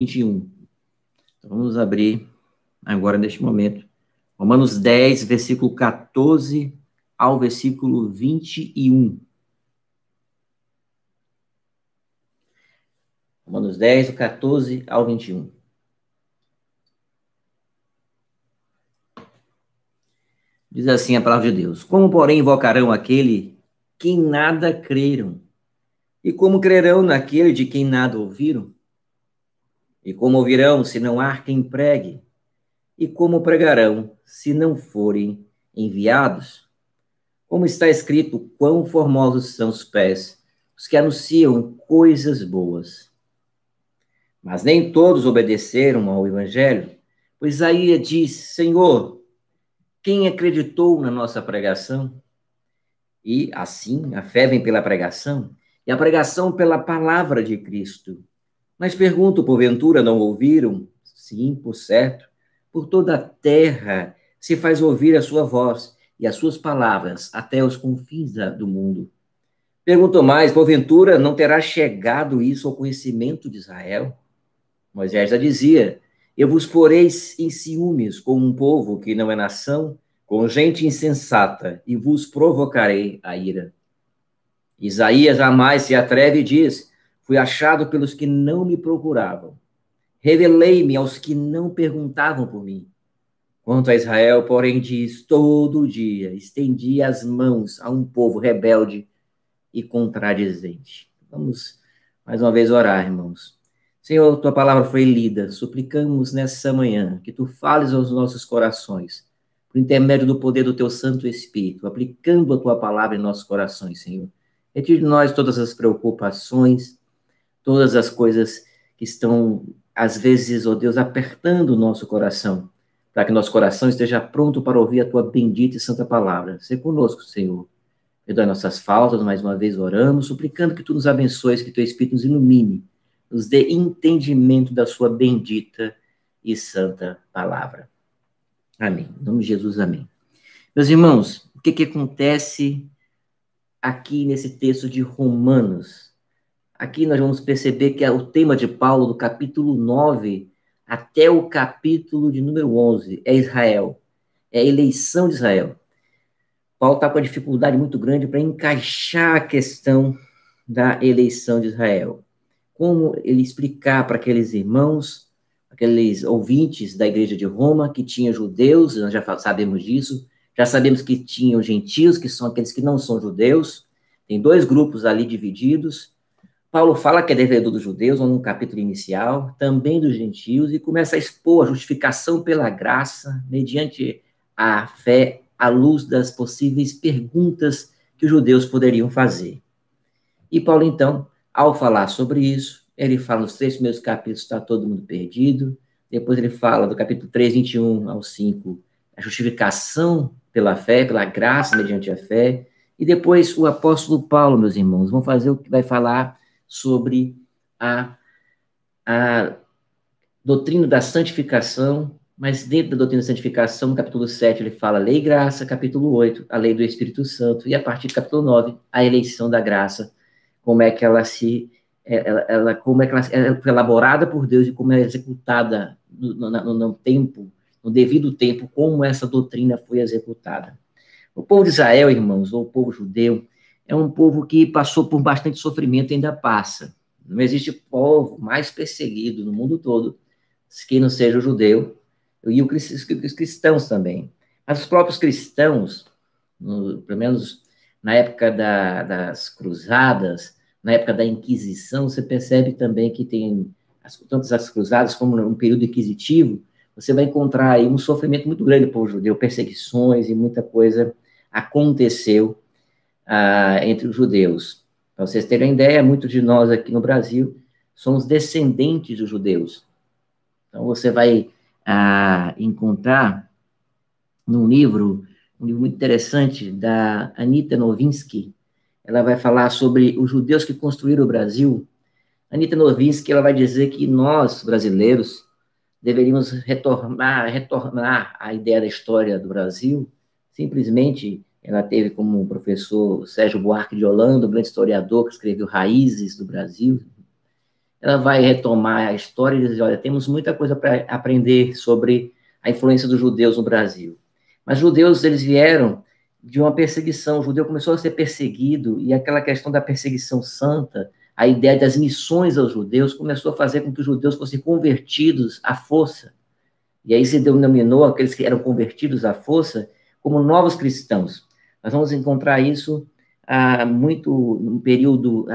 21. Então, vamos abrir agora, neste momento, Romanos 10, versículo 14 ao versículo 21. Romanos 10, do 14 ao 21. Diz assim a palavra de Deus: Como, porém, invocarão aquele que em nada creram? E como crerão naquele de quem nada ouviram? E como ouvirão, se não há quem pregue? E como pregarão, se não forem enviados? Como está escrito, quão formosos são os pés, os que anunciam coisas boas. Mas nem todos obedeceram ao evangelho, pois Isaías diz: Senhor, quem acreditou na nossa pregação? E, assim, a fé vem pela pregação, e a pregação pela palavra de Cristo. Mas pergunto, porventura não ouviram? Sim, por certo. Por toda a terra se faz ouvir a sua voz e as suas palavras até os confins do mundo. Perguntou mais, porventura não terá chegado isso ao conhecimento de Israel? Moisés já dizia: Eu vos porei em ciúmes com um povo que não é nação, com gente insensata, e vos provocarei a ira. Isaías jamais se atreve e diz: Fui achado pelos que não me procuravam. Revelei-me aos que não perguntavam por mim. Quanto a Israel, porém, diz: Todo dia estendi as mãos a um povo rebelde e contradizente. Vamos mais uma vez orar, irmãos. Senhor, tua palavra foi lida. Suplicamos nessa manhã que tu fales aos nossos corações, por intermédio do poder do teu Santo Espírito, aplicando a tua palavra em nossos corações, Senhor. Retire de nós todas as preocupações, todas as coisas que estão, às vezes, ó Deus, apertando o nosso coração, para que nosso coração esteja pronto para ouvir a tua bendita e santa palavra. Seja conosco, Senhor. Perdoa nossas faltas, mais uma vez oramos, suplicando que tu nos abençoes, que teu Espírito nos ilumine, nos dê entendimento da sua bendita e santa palavra. Amém. Em nome de Jesus, amém. Meus irmãos, o que acontece aqui nesse texto de Romanos? Aqui nós vamos perceber que é o tema de Paulo, do capítulo 9 até o capítulo de número 11, é Israel, é a eleição de Israel. Paulo está com uma dificuldade muito grande para encaixar a questão da eleição de Israel. Como ele explicar para aqueles irmãos, aqueles ouvintes da igreja de Roma, que tinha judeus, nós já sabemos disso, já sabemos que tinham gentios, que são aqueles que não são judeus, tem dois grupos ali divididos. Paulo fala que é devedor dos judeus, no capítulo inicial, também dos gentios, e começa a expor a justificação pela graça, mediante a fé, à luz das possíveis perguntas que os judeus poderiam fazer. E Paulo, então, ao falar sobre isso, ele fala nos 3 primeiros capítulos, está todo mundo perdido. Depois ele fala do capítulo 3, 21 ao 5, a justificação pela fé, pela graça mediante a fé. E depois o apóstolo Paulo, meus irmãos, vai falar sobre a doutrina da santificação, mas dentro da doutrina da santificação, no capítulo 7, ele fala lei e graça, capítulo 8, a lei do Espírito Santo, e a partir do capítulo 9, a eleição da graça, como é que ela como é que ela foi elaborada por Deus e como é executada no tempo, no devido tempo, como essa doutrina foi executada. O povo de Israel, irmãos, ou o povo judeu, é um povo que passou por bastante sofrimento e ainda passa. Não existe povo mais perseguido no mundo todo que não seja o judeu e os cristãos também. Mas os próprios cristãos, pelo menos na época das cruzadas, na época da Inquisição, você percebe também que tem, tanto as cruzadas como um período inquisitivo, você vai encontrar aí um sofrimento muito grande do povo judeu, perseguições e muita coisa aconteceu entre os judeus. Para vocês terem ideia, muitos de nós aqui no Brasil somos descendentes dos judeus. Então, você vai encontrar num livro, um livro muito interessante, da Anita Novinsky. Ela vai falar sobre os judeus que construíram o Brasil. Anita Novinsky, ela vai dizer que nós, brasileiros, deveríamos retornar à ideia da história do Brasil. Simplesmente, ela teve como professor Sérgio Buarque de Holanda, um grande historiador que escreveu Raízes do Brasil. ela vai retomar a história e dizer, olha, temos muita coisa para aprender sobre a influência dos judeus no Brasil. Mas os judeus, eles vieram de uma perseguição, o judeu começou a ser perseguido, e aquela questão da perseguição santa, a ideia das missões aos judeus, começou a fazer com que os judeus fossem convertidos à força. E aí se denominou aqueles que eram convertidos à força como novos cristãos. Nós vamos encontrar isso muito no período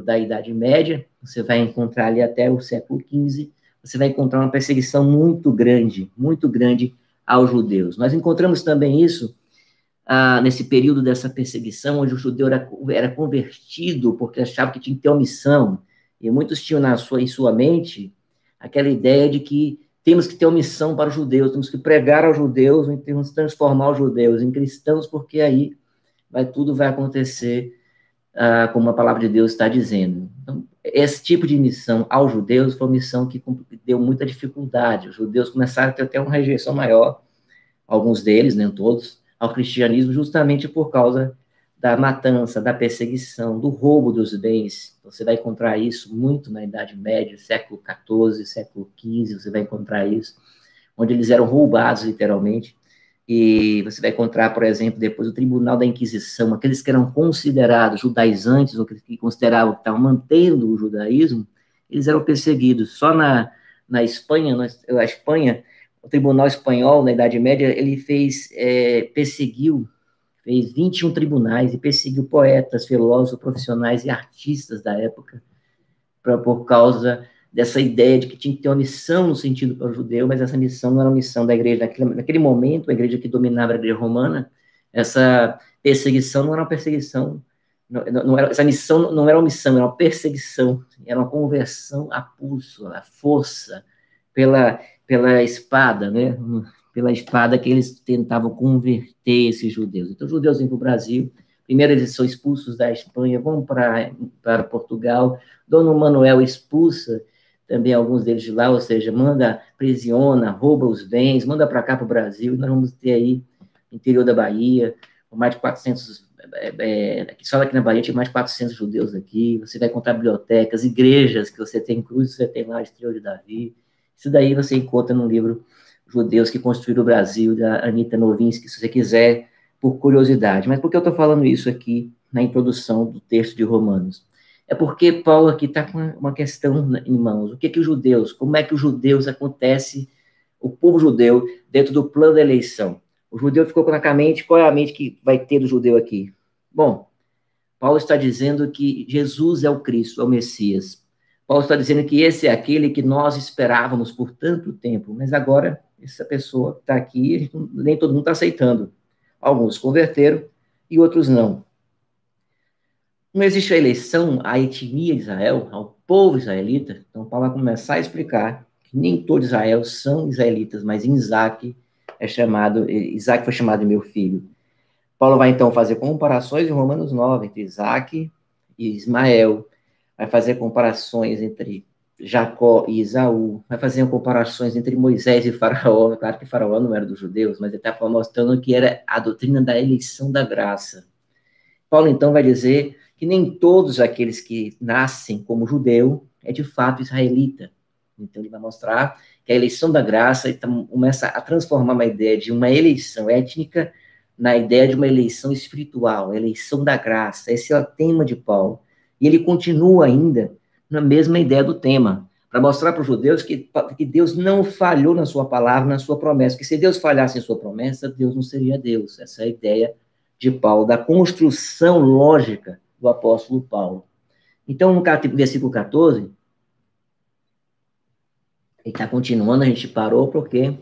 da Idade Média, você vai encontrar ali até o século XV, você vai encontrar uma perseguição muito grande aos judeus. Nós encontramos também isso nesse período dessa perseguição, onde o judeu era convertido porque achava que tinha que ter uma missão, e muitos tinham em sua mente aquela ideia de que temos que ter uma missão para os judeus, temos que pregar aos judeus, temos que transformar os judeus em cristãos, porque aí tudo vai acontecer como a palavra de Deus está dizendo. Então, esse tipo de missão aos judeus foi uma missão que deu muita dificuldade. Os judeus começaram a ter até uma rejeição maior, alguns deles, nem todos, ao cristianismo, justamente por causa da matança, da perseguição, do roubo dos bens. Você vai encontrar isso muito na Idade Média, século XIV, século XV, você vai encontrar isso, onde eles eram roubados, literalmente. E você vai encontrar, por exemplo, depois o Tribunal da Inquisição, aqueles que eram considerados judaizantes, ou que consideravam que estavam mantendo o judaísmo, eles eram perseguidos. Só na Espanha, a Espanha, o Tribunal Espanhol, na Idade Média, ele perseguiu, fez 21 tribunais e perseguiu poetas, filósofos, profissionais e artistas da época, por causa dessa ideia de que tinha que ter uma missão no sentido para o judeu, mas essa missão não era uma missão da igreja. Naquele momento, a igreja que dominava a igreja romana, essa perseguição não era uma perseguição, essa missão não era uma missão, era uma perseguição, era uma conversão a pulso, a força, pela espada, né? Pela espada que eles tentavam converter esses judeus. Então, os judeus vêm para o Brasil, primeiro eles são expulsos da Espanha, vão para Portugal, Dom Manuel expulsa também alguns deles de lá, ou seja, aprisiona, rouba os bens, manda para cá, para o Brasil, nós vamos ter aí, no interior da Bahia, mais de 400, só aqui na Bahia tinha mais de 400 judeus aqui, você vai encontrar bibliotecas, igrejas, que você tem Cruz, você tem lá a Estrela de Davi, isso daí você encontra no livro Judeus que Construíram o Brasil, da Anita Novinsky, se você quiser, por curiosidade. Mas por que eu estou falando isso aqui na introdução do texto de Romanos? É porque Paulo aqui está com uma questão em mãos. O que os judeus, como é que os judeus acontece, o povo judeu, dentro do plano da eleição? O judeu ficou com a mente, qual é a mente que vai ter do judeu aqui? Bom, Paulo está dizendo que Jesus é o Cristo, é o Messias. Paulo está dizendo que esse é aquele que nós esperávamos por tanto tempo, mas agora essa pessoa está aqui, nem todo mundo está aceitando. Alguns converteram e outros não. Não existe a eleição à etnia de Israel, ao povo israelita. Então, Paulo vai começar a explicar que nem todo Israel são israelitas, mas em Isaac Isaac foi chamado de meu filho. Paulo vai, então, fazer comparações em Romanos 9 entre Isaac e Ismael, vai fazer comparações entre Jacó e Esaú, vai fazer comparações entre Moisés e Faraó. Claro que Faraó não era dos judeus, mas ele está mostrando que era a doutrina da eleição da graça. Paulo, então, vai dizer que nem todos aqueles que nascem como judeu é de fato israelita. Então, ele vai mostrar que a eleição da graça então, começa a transformar uma ideia de uma eleição étnica na ideia de uma eleição espiritual, a eleição da graça. Esse é o tema de Paulo. E ele continua ainda na mesma ideia do tema, para mostrar para os judeus que Deus não falhou na sua palavra, na sua promessa, que se Deus falhasse em sua promessa, Deus não seria Deus. Essa é a ideia de Paulo, da construção lógica do apóstolo Paulo. Então, no versículo 14, ele está continuando, a gente parou porque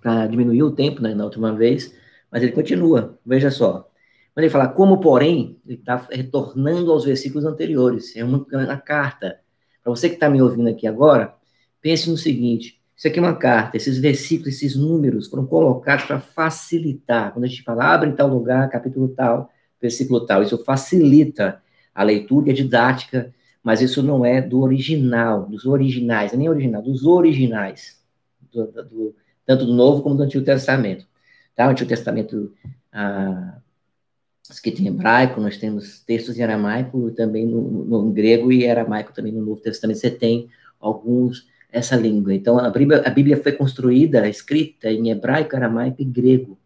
para diminuir o tempo, né, na última vez, mas ele continua, veja só. Quando ele fala como, porém, ele está retornando aos versículos anteriores, é uma carta. Para você que está me ouvindo aqui agora, pense no seguinte, isso aqui é uma carta, esses versículos, esses números foram colocados para facilitar. Quando a gente fala, abre em tal lugar, capítulo tal, versículo tal, isso facilita a leitura e a didática, mas isso não é do original, dos originais, nem original, dos originais, tanto do Novo como do Antigo Testamento. Tá? O Antigo Testamento escrito em hebraico, nós temos textos em aramaico, também no grego e aramaico também no Novo Testamento, você tem alguns, essa língua. Então, a Bíblia foi construída, escrita em hebraico, aramaico e grego.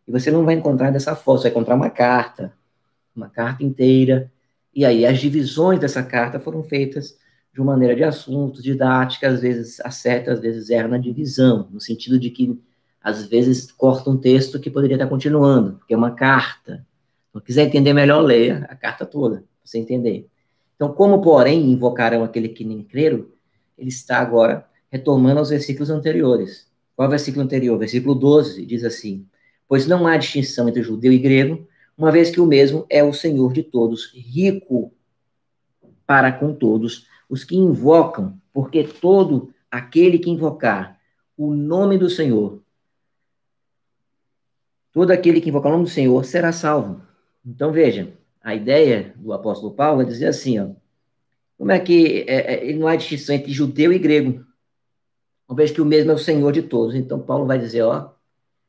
E você não vai encontrar dessa forma, você vai encontrar uma carta inteira, e aí as divisões dessa carta foram feitas de uma maneira de assuntos, didática, às vezes acerta, às vezes erra na divisão, no sentido de que, às vezes, corta um texto que poderia estar continuando, porque é uma carta. Se quiser entender melhor, leia a carta toda, para você entender. Então, como, porém, invocarão aquele que nem creram, ele está agora retomando aos versículos anteriores. Qual é o versículo anterior? Versículo 12 diz assim: pois não há distinção entre judeu e grego, uma vez que o mesmo é o Senhor de todos, rico para com todos os que invocam, porque todo aquele que invocar o nome do Senhor, todo aquele que invocar o nome do Senhor será salvo. Então, veja, a ideia do apóstolo Paulo é dizer assim, ó, como é que ele não há distinção entre judeu e grego, uma vez que o mesmo é o Senhor de todos. Então, Paulo vai dizer, ó,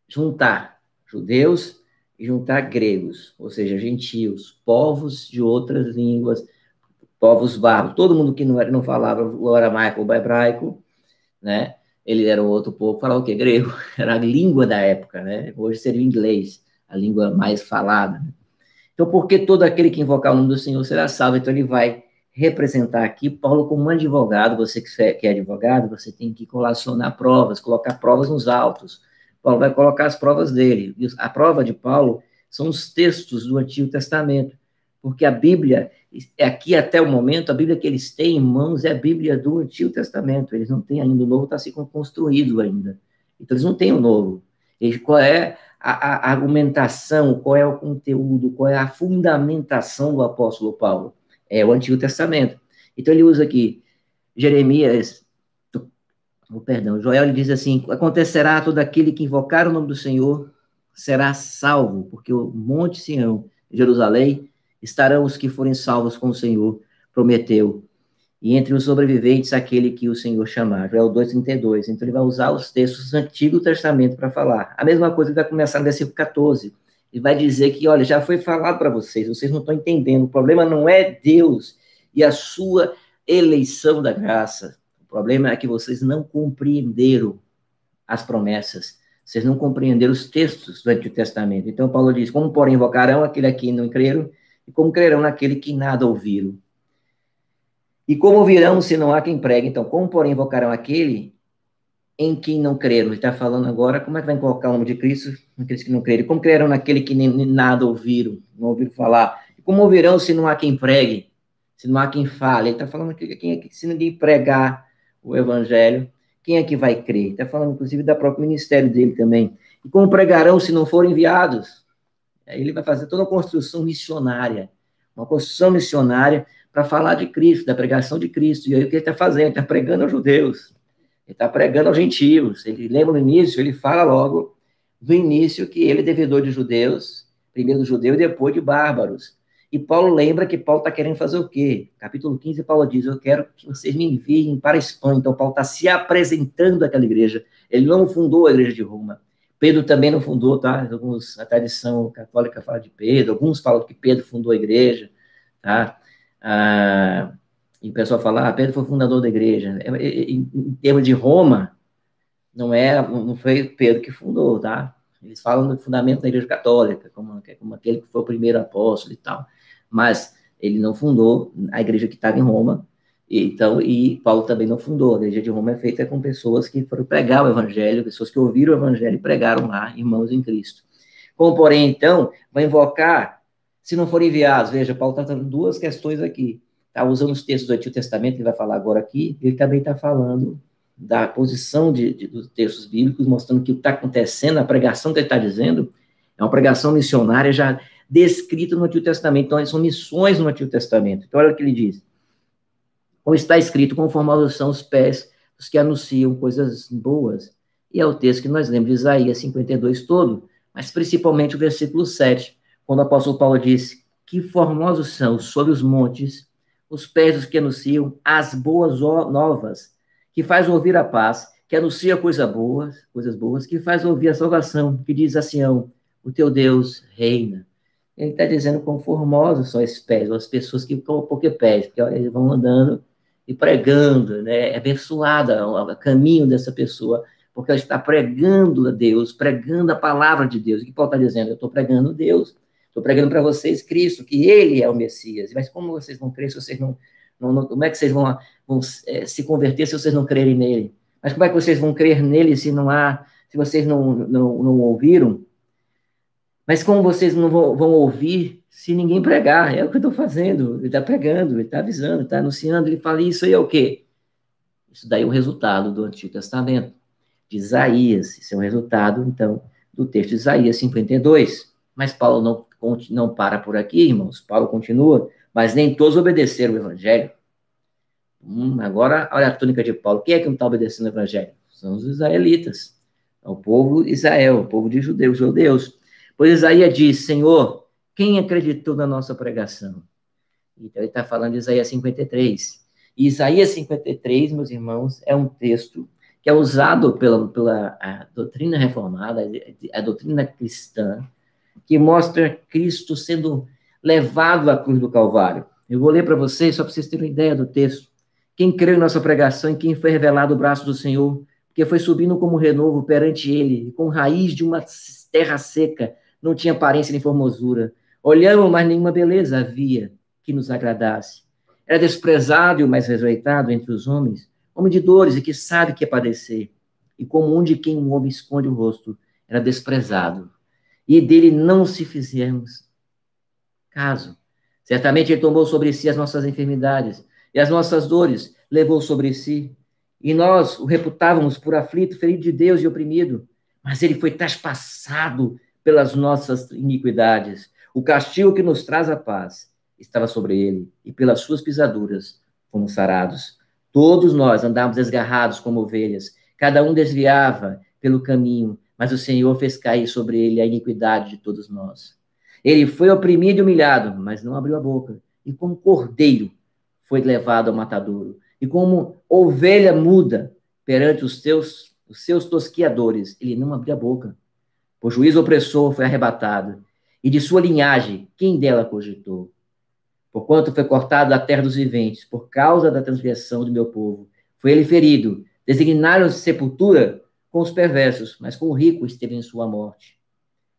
juntar judeus e juntar gregos, ou seja, gentios, povos de outras línguas, povos bárbaros, todo mundo que não falava o aramaico ou o hebraico, né? Ele era um outro povo, falava o quê? Grego, era a língua da época, né? Hoje seria o inglês, a língua mais falada. Então, porque todo aquele que invocar o nome do Senhor será salvo? Então, ele vai representar aqui Paulo como um advogado. Você que é advogado, você tem que colacionar provas, colocar provas nos autos. Paulo vai colocar as provas dele. E a prova de Paulo são os textos do Antigo Testamento, porque a Bíblia, aqui até o momento, a Bíblia que eles têm em mãos é a Bíblia do Antigo Testamento. Eles não têm ainda, o Novo está se construído ainda. Então, eles não têm o Novo. E qual é a argumentação, qual é o conteúdo, qual é a fundamentação do apóstolo Paulo? É o Antigo Testamento. Então ele usa aqui Jeremias, Joel, ele diz assim: acontecerá todo aquele que invocar o nome do Senhor será salvo, porque o monte Sião, Jerusalém, estarão os que forem salvos com o Senhor, prometeu. E entre os sobreviventes, aquele que o Senhor chamar. Joel 2,32. Então, ele vai usar os textos do Antigo Testamento para falar. A mesma coisa vai começar no versículo 14. Ele vai dizer que, olha, já foi falado para vocês, vocês não estão entendendo. O problema não é Deus e a sua eleição da graça. O problema é que vocês não compreenderam as promessas. Vocês não compreenderam os textos do Antigo Testamento. Então, Paulo diz, como, porém, invocarão aquele a quem não creram, e como crerão naquele que nada ouviram. E como ouvirão se não há quem pregue? Então, como, porém, invocarão aquele em quem não creram? Ele está falando agora, como é que vai invocar o nome de Cristo naqueles que não creram? Como crerão naquele que nem nada ouviram, não ouviram falar? E como ouvirão se não há quem pregue? Se não há quem fale? Ele está falando que se ninguém pregar o evangelho, quem é que vai crer? Ele está falando, inclusive, do próprio ministério dele também. E como pregarão se não forem enviados? Aí ele vai fazer toda uma construção missionária, para falar de Cristo, da pregação de Cristo. E aí o que ele está fazendo? Ele está pregando aos judeus, ele está pregando aos gentios. Ele lembra no início, ele fala logo no início que ele é devedor de judeus, primeiro do judeu e depois de bárbaros. E Paulo lembra que Paulo está querendo fazer o quê? Capítulo 15, Paulo diz, eu quero que vocês me enviem para a Espanha. Então, Paulo está se apresentando àquela igreja. Ele não fundou a igreja de Roma. Pedro também não fundou, tá? A tradição católica fala de Pedro, alguns falam que Pedro fundou a igreja, tá? E o pessoal fala, Pedro foi o fundador da igreja. Em termos de Roma, não foi Pedro que fundou, tá? Eles falam do fundamento da igreja católica, como aquele que foi o primeiro apóstolo e tal. Mas ele não fundou a igreja que estava em Roma, e Paulo também não fundou. A igreja de Roma é feita com pessoas que foram pregar o evangelho, pessoas que ouviram o evangelho e pregaram lá, irmãos em Cristo. Como, porém, então, vai invocar, se não forem enviados, veja, Paulo está trazendo duas questões aqui. Está usando os textos do Antigo Testamento, que ele vai falar agora aqui, ele também está falando da posição dos textos bíblicos, mostrando que o que está acontecendo, a pregação que ele está dizendo, é uma pregação missionária já descrita no Antigo Testamento. Então, são missões no Antigo Testamento. Então, olha o que ele diz. Como está escrito, conformados são os pés dos que anunciam coisas boas. E é o texto que nós lembramos de Isaías 52 todo, mas principalmente o versículo 7, quando o apóstolo Paulo disse, que formosos são sobre os montes os pés dos que anunciam as boas novas, que faz ouvir a paz, que anuncia coisas boas, que faz ouvir a salvação, que diz a Sião, o teu Deus reina. Ele está dizendo quão formosos são esses pés, ou as pessoas que ficam porque pés, porque olha, eles vão andando e pregando, né? É abençoada o caminho dessa pessoa, porque ela está pregando a Deus, pregando a palavra de Deus. O que Paulo está dizendo? Eu estou pregando Deus, estou pregando para vocês Cristo, que Ele é o Messias. Mas como vocês vão crer se vocês como é que vocês vão se converter se vocês não crerem nele? Mas como é que vocês vão crer nele se vocês não ouviram? Mas como vocês não vão ouvir se ninguém pregar? É o que eu estou fazendo. Ele está pregando, ele está avisando, está anunciando. Ele fala, isso aí é o quê? Isso daí é o resultado do Antigo Testamento, de Isaías. Isso é o resultado, então, do texto de Isaías 52. Mas Paulo não para por aqui, irmãos. Paulo continua, mas nem todos obedeceram o Evangelho. Agora, olha a túnica de Paulo. Quem é que não está obedecendo o Evangelho? São os israelitas. É o povo de Israel, o povo de judeus. Pois Isaías diz, Senhor, quem acreditou na nossa pregação? Então, ele está falando de Isaías 53. E Isaías 53, meus irmãos, é um texto que é usado pela doutrina reformada, a doutrina cristã, que mostra Cristo sendo levado à cruz do Calvário. Eu vou ler para vocês, só para vocês terem uma ideia do texto. Quem creu em nossa pregação e quem foi revelado o braço do Senhor, porque foi subindo como renovo perante ele, com raiz de uma terra seca, não tinha aparência nem formosura. Olhamos, mas nenhuma beleza havia que nos agradasse. Era desprezado e o mais rejeitado entre os homens, homem de dores e que sabe que é padecer. E como um de quem um homem esconde o rosto, era desprezado. E dele não se fizemos caso. Certamente ele tomou sobre si as nossas enfermidades e as nossas dores levou sobre si. E nós o reputávamos por aflito, ferido de Deus e oprimido. Mas ele foi traspassado pelas nossas iniquidades. O castigo que nos traz a paz estava sobre ele, e pelas suas pisaduras fomos sarados. Todos nós andávamos desgarrados como ovelhas, cada um desviava pelo caminho, mas o Senhor fez cair sobre ele a iniquidade de todos nós. Ele foi oprimido e humilhado, mas não abriu a boca. E como cordeiro foi levado ao matadouro. E como ovelha muda perante os seus tosquiadores, ele não abriu a boca. O juiz opressor foi arrebatado. E de sua linhagem, quem dela cogitou? Porquanto foi cortado da terra dos viventes, por causa da transgressão do meu povo. Foi ele ferido. Designaram sepultura com os perversos, mas com o rico esteve em sua morte.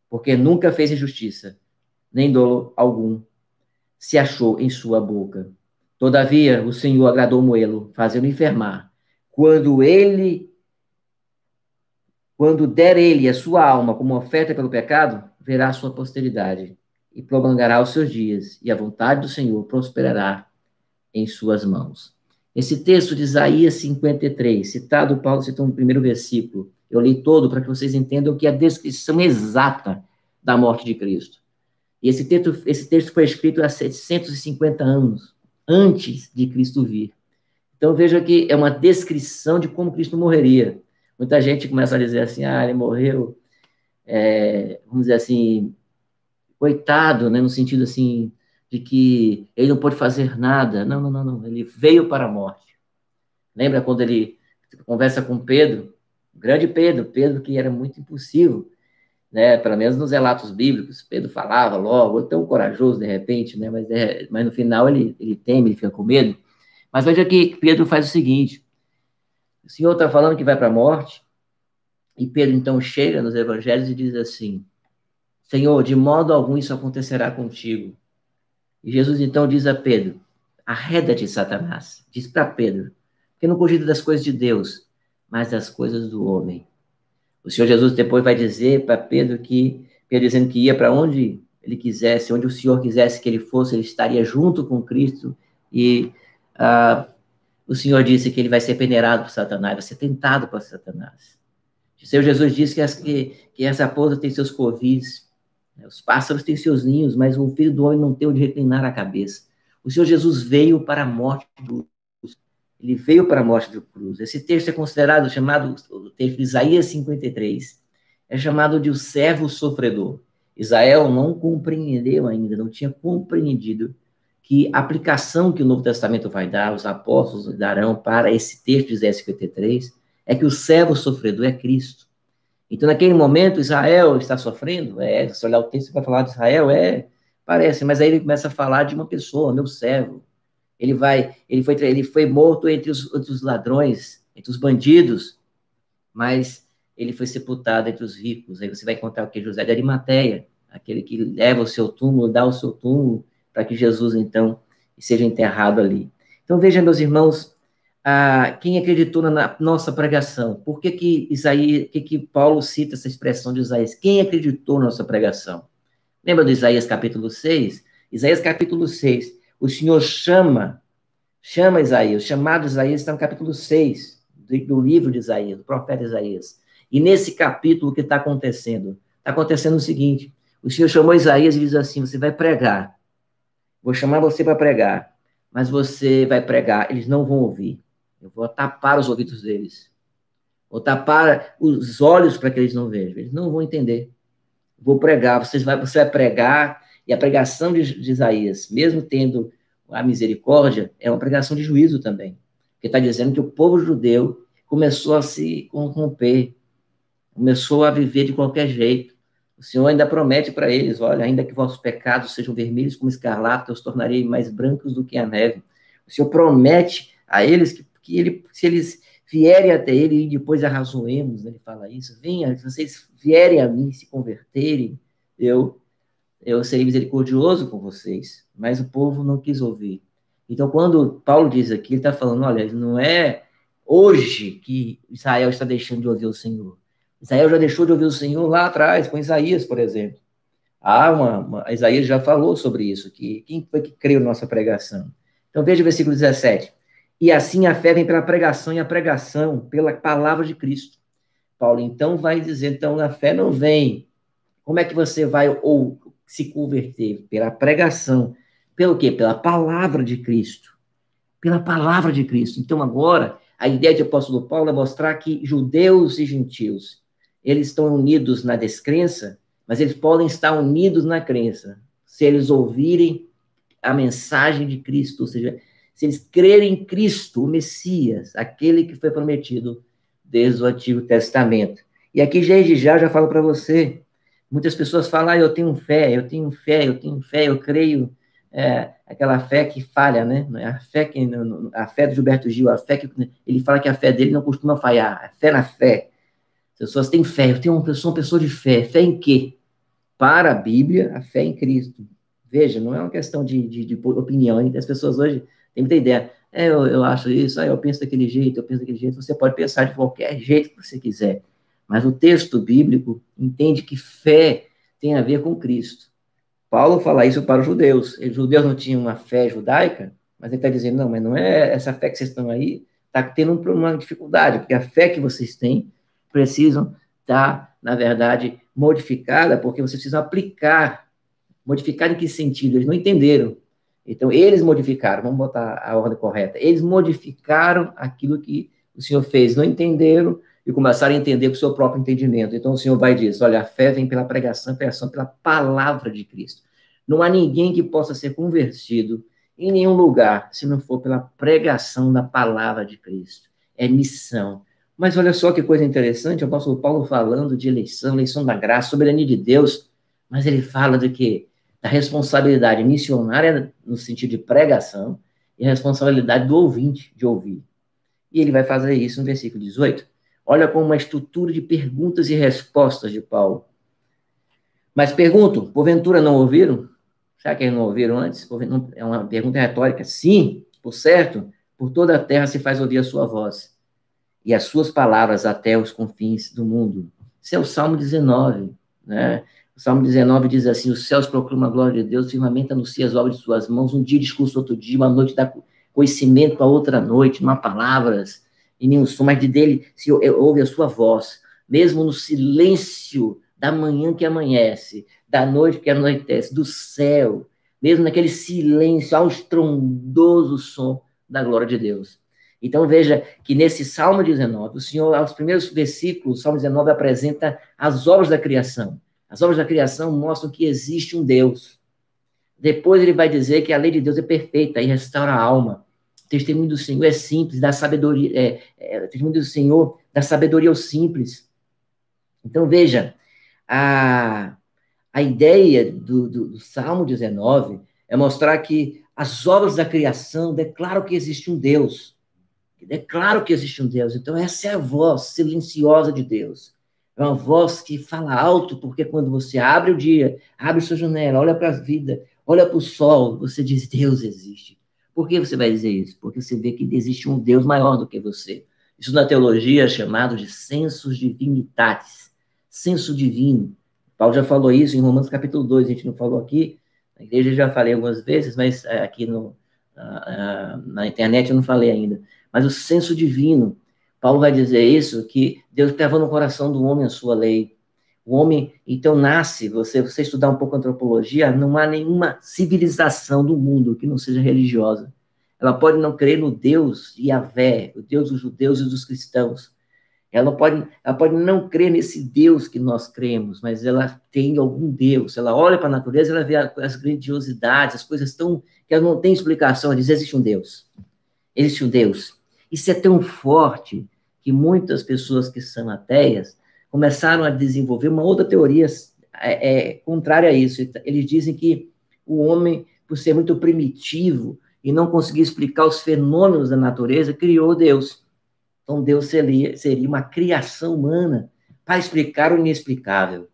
Porque nunca fez injustiça, nem dolo algum se achou em sua boca. Todavia, o Senhor agradou Moelo, fazendo enfermar. Quando der ele a sua alma como oferta pelo pecado, verá a sua posteridade e prolongará os seus dias, e a vontade do Senhor prosperará em suas mãos. Esse texto de Isaías 53, citado, Paulo citou no primeiro versículo, eu li todo para que vocês entendam que é a descrição exata da morte de Cristo. E esse texto foi escrito há 750 anos, antes de Cristo vir. Então, veja que é uma descrição de como Cristo morreria. Muita gente começa a dizer assim, ele morreu, vamos dizer assim, coitado, né, no sentido assim, de que ele não pôde fazer nada. Não, ele veio para a morte. Lembra quando ele conversa com Pedro, o grande Pedro que era muito impulsivo, né, pelo menos nos relatos bíblicos, Pedro falava logo, tão corajoso de repente, né, mas no final ele teme, ele fica com medo. Mas veja que Pedro faz o seguinte, o Senhor está falando que vai para a morte, e Pedro então chega nos evangelhos e diz assim, Senhor, de modo algum isso acontecerá contigo. E Jesus então diz a Pedro, arreda-te, Satanás, diz para Pedro, porque não cogita das coisas de Deus, mas das coisas do homem. O Senhor Jesus depois vai dizer para Pedro Pedro dizendo que ia para onde ele quisesse, onde o Senhor quisesse que ele fosse, ele estaria junto com Cristo, e o Senhor disse que ele vai ser peneirado por Satanás, vai ser tentado por Satanás. O Senhor Jesus disse que essa raposa tem seus covis, os pássaros têm seus ninhos, mas o filho do homem não tem onde reclinar a cabeça. O Senhor Jesus veio para a morte do Ele veio para a morte do cruz. Esse texto é considerado, o texto de Isaías 53, é chamado de o servo sofredor. Israel não compreendeu ainda, não tinha compreendido que a aplicação que o Novo Testamento vai dar, os apóstolos darão para esse texto de Isaías 53, é que o servo sofredor é Cristo. Então, naquele momento, Israel está sofrendo, se olhar o texto, vai falar de Israel, Parece, mas aí ele começa a falar de uma pessoa, meu servo. Ele foi morto entre os ladrões, entre os bandidos, mas ele foi sepultado entre os ricos. Aí você vai encontrar o que? José de Arimateia, aquele que leva o seu túmulo, dá o seu túmulo, para que Jesus, então, seja enterrado ali. Então, veja, meus irmãos, quem acreditou na nossa pregação? Por que Paulo cita essa expressão de Isaías? Quem acreditou na nossa pregação? Lembra do Isaías capítulo 6? Isaías capítulo 6, o Senhor chama Isaías, o chamado Isaías está no capítulo 6 do livro de Isaías, do profeta Isaías. E nesse capítulo, o que está acontecendo? Está acontecendo o seguinte, o Senhor chamou Isaías e diz assim, você vai pregar, vou chamar você para pregar, mas você vai pregar, eles não vão ouvir. Eu vou tapar os ouvidos deles. Vou tapar os olhos para que eles não vejam. Eles não vão entender. Vou pregar, você vai pregar, e a pregação de Isaías, mesmo tendo a misericórdia, é uma pregação de juízo também. Porque está dizendo que o povo judeu começou a se corromper, começou a viver de qualquer jeito. O Senhor ainda promete para eles, olha, ainda que vossos pecados sejam vermelhos como escarlate, eu os tornarei mais brancos do que a neve. O Senhor promete a eles que se eles vierem até ele, e depois arrazoemos, né, ele fala isso, venha, se vocês vierem a mim, se converterem, eu serei misericordioso com vocês, mas o povo não quis ouvir. Então, quando Paulo diz aqui, ele está falando, olha, não é hoje que Israel está deixando de ouvir o Senhor. Israel já deixou de ouvir o Senhor lá atrás, com Isaías, por exemplo. Isaías já falou sobre isso, que quem foi que creu na nossa pregação? Então, veja o versículo 17. E assim a fé vem pela pregação, e a pregação pela palavra de Cristo. Paulo, então, vai dizer, então, a fé não vem. Como é que você vai ou se converter? Pela pregação. Pelo quê? Pela palavra de Cristo. Pela palavra de Cristo. Então, agora, a ideia de apóstolo Paulo é mostrar que judeus e gentios, eles estão unidos na descrença, mas eles podem estar unidos na crença, se eles ouvirem a mensagem de Cristo, ou seja, se eles crerem em Cristo, o Messias, aquele que foi prometido desde o Antigo Testamento. E aqui, já falo para você, muitas pessoas falam, eu tenho fé, eu creio, aquela fé que falha, né? A fé do Gilberto Gil, a fé que ele fala que a fé dele não costuma falhar, a fé na fé. As pessoas têm fé, eu sou uma pessoa de fé. Fé em quê? Para a Bíblia, a fé em Cristo. Veja, não é uma questão de opinião, hein? As pessoas hoje têm muita ideia. Eu acho isso, eu penso daquele jeito, Você pode pensar de qualquer jeito que você quiser. Mas o texto bíblico entende que fé tem a ver com Cristo. Paulo fala isso para os judeus. Os judeus não tinham uma fé judaica, mas ele está dizendo, não, mas não é essa fé que vocês estão aí, está tendo uma dificuldade, porque a fé que vocês têm precisam estar, na verdade, modificada, porque vocês precisam aplicar. Modificar em que sentido? Eles não entenderam. Então, eles modificaram, vamos botar a ordem correta, eles modificaram aquilo que o Senhor fez, não entenderam e começaram a entender com o seu próprio entendimento. Então, o Senhor vai dizer, olha, a fé vem pela pregação, pela palavra de Cristo. Não há ninguém que possa ser convertido em nenhum lugar, se não for pela pregação da palavra de Cristo. É missão. Mas olha só que coisa interessante, o apóstolo Paulo falando de eleição da graça, soberania de Deus, mas ele fala de quê? Da responsabilidade missionária no sentido de pregação e a responsabilidade do ouvinte de ouvir. E ele vai fazer isso no versículo 18. Olha como uma estrutura de perguntas e respostas de Paulo. Mas pergunto, porventura não ouviram? Será que eles não ouviram antes? É uma pergunta retórica. Sim, por certo, por toda a terra se faz ouvir a sua voz, e as suas palavras até os confins do mundo. Isso é o Salmo 19, né? O Salmo 19 diz assim, os céus proclamam a glória de Deus, o firmamento anuncia as obras de suas mãos, um dia discurso outro dia, uma noite dá conhecimento a outra noite, não há palavras e nenhum som, mas de dele se ouve a sua voz, mesmo no silêncio da manhã que amanhece, da noite que anoitece, do céu, mesmo naquele silêncio, há um estrondoso som da glória de Deus. Então, veja que nesse Salmo 19, o Senhor, aos primeiros versículos, o Salmo 19 apresenta as obras da criação. As obras da criação mostram que existe um Deus. Depois ele vai dizer que a lei de Deus é perfeita e restaura a alma. O testemunho do Senhor é simples, dá sabedoria, o testemunho do Senhor dá sabedoria aos simples. Então, veja, A ideia do Salmo 19 é mostrar que as obras da criação declaram que existe um Deus. Declaro que existe um Deus. Então, essa é a voz silenciosa de Deus. É uma voz que fala alto, porque quando você abre o dia, abre sua janela, olha para a vida, olha para o sol, você diz: Deus existe. Por que você vai dizer isso? Porque você vê que existe um Deus maior do que você. Isso na teologia é chamado de sensus divinitatis, senso divino. Paulo já falou isso em Romanos capítulo 2, a gente não falou aqui, na igreja eu já falei algumas vezes, mas aqui na internet eu não falei ainda. Mas o senso divino, Paulo vai dizer isso, que Deus cravou no coração do homem a sua lei. O homem, então, nasce, você estudar um pouco antropologia, não há nenhuma civilização do mundo que não seja religiosa. Ela pode não crer no Deus Yahvé, o Deus dos judeus e dos cristãos. Ela pode não crer nesse Deus que nós cremos, mas ela tem algum Deus. Ela olha para a natureza, ela vê as grandiosidades, as coisas tão que ela não tem explicação. Ela diz: existe um Deus. Existe um Deus. Isso é tão forte que muitas pessoas que são ateias começaram a desenvolver uma outra teoria contrária a isso. Eles dizem que o homem, por ser muito primitivo e não conseguir explicar os fenômenos da natureza, criou Deus. Então, Deus seria uma criação humana para explicar o inexplicável,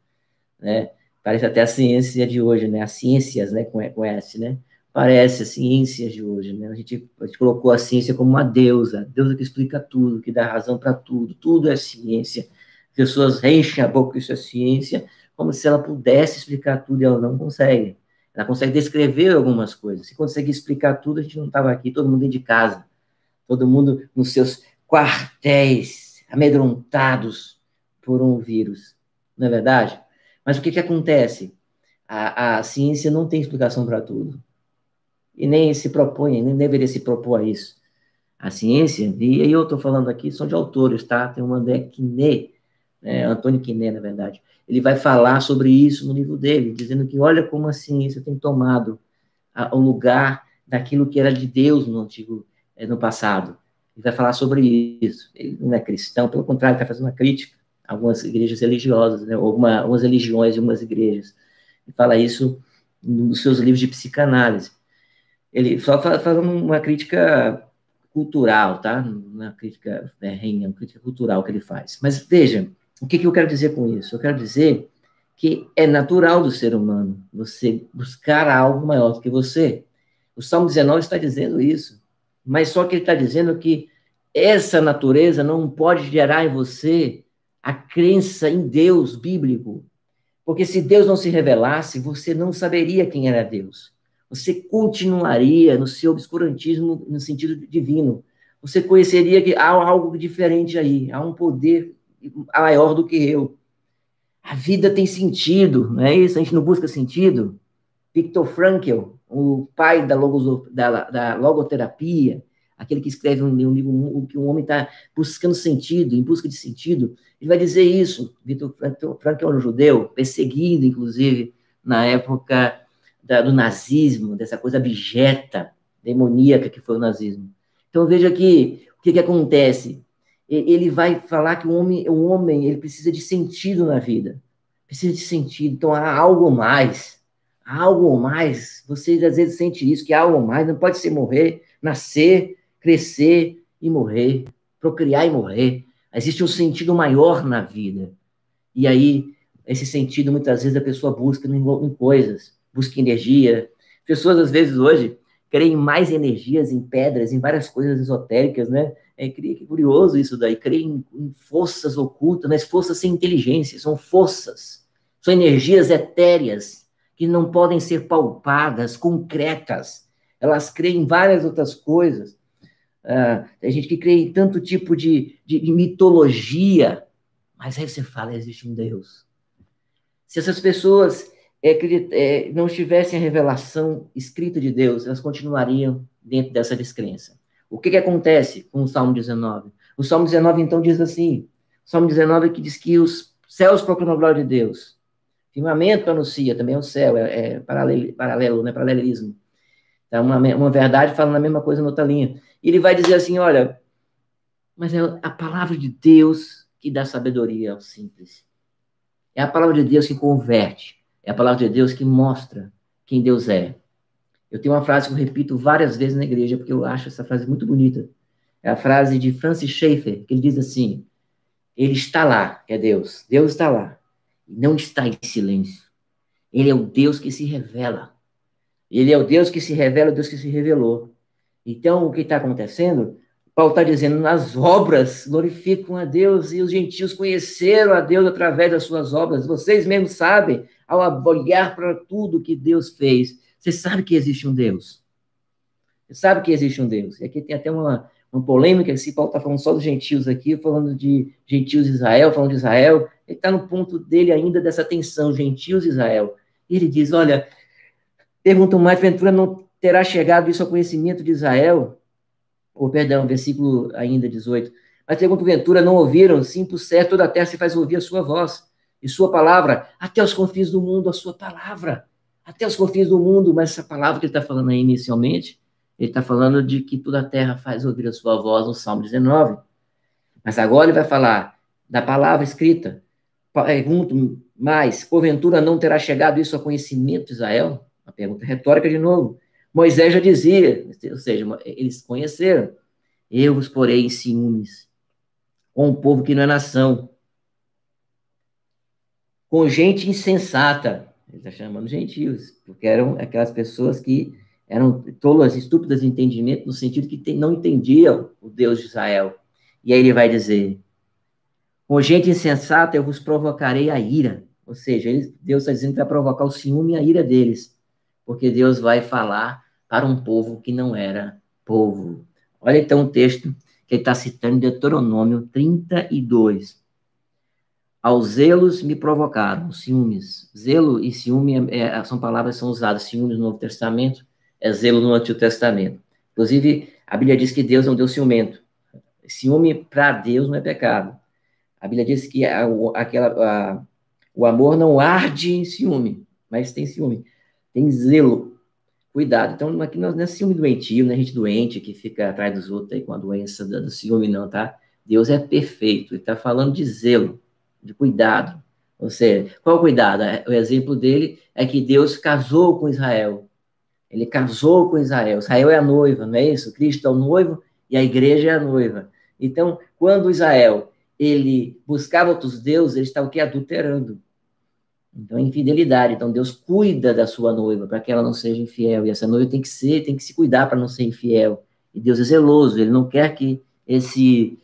né? Parece até a ciência de hoje, né? As ciências, né? Conhece, né? Parece as ciências de hoje, né? A gente colocou a ciência como uma deusa que explica tudo, que dá razão para tudo, tudo é ciência. Pessoas enchem a boca, isso é ciência, como se ela pudesse explicar tudo e ela não consegue. Ela consegue descrever algumas coisas. Se conseguir explicar tudo, a gente não estava aqui, todo mundo dentro de casa, todo mundo nos seus quartéis, amedrontados por um vírus, não é verdade? Mas o que acontece? A ciência não tem explicação para tudo. E nem se propõe, nem deveria se propor a isso. A ciência, e aí eu estou falando aqui, são de autores, tá? Tem o André Quinet, Antônio Quinet, na verdade. Ele vai falar sobre isso no livro dele, dizendo que olha como a ciência tem tomado o lugar daquilo que era de Deus no passado. Ele vai falar sobre isso. Ele não é cristão, pelo contrário, ele está fazendo uma crítica a algumas igrejas religiosas, né? Algumas religiões e algumas igrejas. Ele fala isso nos seus livros de psicanálise. Ele só fazendo uma crítica cultural, tá? Uma crítica uma crítica cultural que ele faz. Mas veja, o que eu quero dizer com isso? Eu quero dizer que é natural do ser humano você buscar algo maior do que você. O Salmo 19 está dizendo isso, mas só que ele está dizendo que essa natureza não pode gerar em você a crença em Deus bíblico, porque se Deus não se revelasse, você não saberia quem era Deus. Você continuaria no seu obscurantismo no sentido divino. Você conheceria que há algo diferente aí, há um poder maior do que eu. A vida tem sentido, não é isso? A gente não busca sentido. Viktor Frankl, o pai da logoterapia, aquele que escreve um livro que um homem está buscando sentido, em busca de sentido, ele vai dizer isso. Viktor Frankl era um judeu, perseguido, inclusive, na época do nazismo, dessa coisa abjeta, demoníaca que foi o nazismo. Então, veja aqui o que acontece. Ele vai falar que o homem ele precisa de sentido na vida. Precisa de sentido. Então, há algo mais. Há algo mais. Você, às vezes, sente isso, que há algo mais. Não pode ser morrer, nascer, crescer e morrer. Procriar e morrer. Existe um sentido maior na vida. E aí, esse sentido, muitas vezes, a pessoa busca em coisas. Busca energia. Pessoas, às vezes, hoje, creem mais energias em pedras, em várias coisas esotéricas, né? Que curioso isso daí. Creem em forças ocultas, mas forças sem inteligência. São forças. São energias etéreas que não podem ser palpadas, concretas. Elas creem em várias outras coisas. Tem gente que crê em tanto tipo de mitologia, mas aí você fala, existe um Deus. Se essas pessoas não tivessem a revelação escrita de Deus, elas continuariam dentro dessa descrença. O que acontece com o Salmo 19? O Salmo 19, então, diz assim, o Salmo 19 que diz que os céus proclamam a glória de Deus, firmamento anuncia, também é o céu, paralelo, né, paralelismo. Então, uma verdade falando a mesma coisa na outra linha. E ele vai dizer assim, olha, mas é a palavra de Deus que dá sabedoria ao simples. É a palavra de Deus que converte. É a palavra de Deus que mostra quem Deus é. Eu tenho uma frase que eu repito várias vezes na igreja, porque eu acho essa frase muito bonita. É a frase de Francis Schaeffer, que ele diz assim: ele está lá, é Deus. Deus está lá. E não está em silêncio. Ele é o Deus que se revela. Ele é o Deus que se revela, o Deus que se revelou. Então, o que está acontecendo? Paulo está dizendo, nas obras glorificam a Deus, e os gentios conheceram a Deus através das suas obras. Vocês mesmos sabem, ao olhar para tudo que Deus fez, você sabe que existe um Deus. Você sabe que existe um Deus. E aqui tem até uma polêmica, se Paulo está falando só dos gentios aqui, falando de gentios de Israel, falando de Israel, ele está no ponto dele ainda dessa tensão, gentios de Israel. E ele diz, olha, perguntam mais, ventura não terá chegado isso ao conhecimento de Israel? Ou, perdão, versículo ainda 18. Mas perguntam, ventura não ouviram? Sim, por certo, toda a terra se faz ouvir a sua voz e sua palavra, até os confins do mundo, a sua palavra. Até os confins do mundo, mas essa palavra que ele está falando aí inicialmente, ele está falando de que toda a terra faz ouvir a sua voz no Salmo 19. Mas agora ele vai falar da palavra escrita. Pergunto mais, porventura não terá chegado isso ao conhecimento de Israel? Uma pergunta retórica de novo. Moisés já dizia, ou seja, eles conheceram. Eu vos porei em ciúmes com um povo que não é nação, com gente insensata. Ele está chamando gentios, porque eram aquelas pessoas que eram tolas, estúpidas de entendimento, no sentido que não entendiam o Deus de Israel. E aí ele vai dizer, com gente insensata eu vos provocarei a ira. Ou seja, Deus está dizendo que vai provocar o ciúme e a ira deles, porque Deus vai falar para um povo que não era povo. Olha então o texto que ele está citando, Deuteronômio 32. Aos zelos me provocaram, ciúmes. Zelo e ciúme são palavras que são usadas. Ciúmes no Novo Testamento, é zelo no Antigo Testamento. Inclusive, a Bíblia diz que Deus não deu ciumento. Ciúme para Deus não é pecado. A Bíblia diz que o amor não arde em ciúme, mas tem ciúme. Tem zelo. Cuidado. Então, aqui não é ciúme doentio, não é gente doente que fica atrás dos outros aí com a doença do ciúme, não, tá? Deus é perfeito. Ele está falando de zelo, de cuidado. Ou seja, qual o cuidado? O exemplo dele é que Deus casou com Israel. Ele casou com Israel. Israel é a noiva, não é isso? Cristo é o noivo e a igreja é a noiva. Então, quando Israel ele buscava outros deuses, ele estava o quê? Adulterando. Então, infidelidade. Então, Deus cuida da sua noiva para que ela não seja infiel. E essa noiva tem que se cuidar para não ser infiel. E Deus é zeloso, ele não quer que esse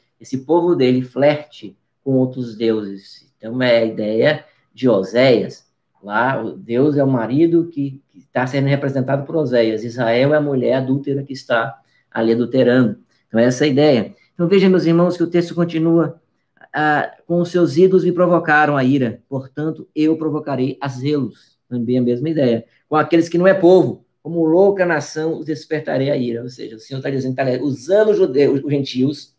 povo dele flerte com outros deuses. Então, é a ideia de Oséias. Lá, Deus é o marido que está sendo representado por Oséias. Israel é a mulher adúltera que está ali adulterando. Então, essa é a ideia. Então, vejam, meus irmãos, que o texto continua. Com os seus ídolos me provocaram a ira, portanto, eu provocarei a zelos. Também a mesma ideia. Com aqueles que não é povo, como louca nação, os despertarei a ira. Ou seja, o Senhor está dizendo, tá usando os judeus, os gentios,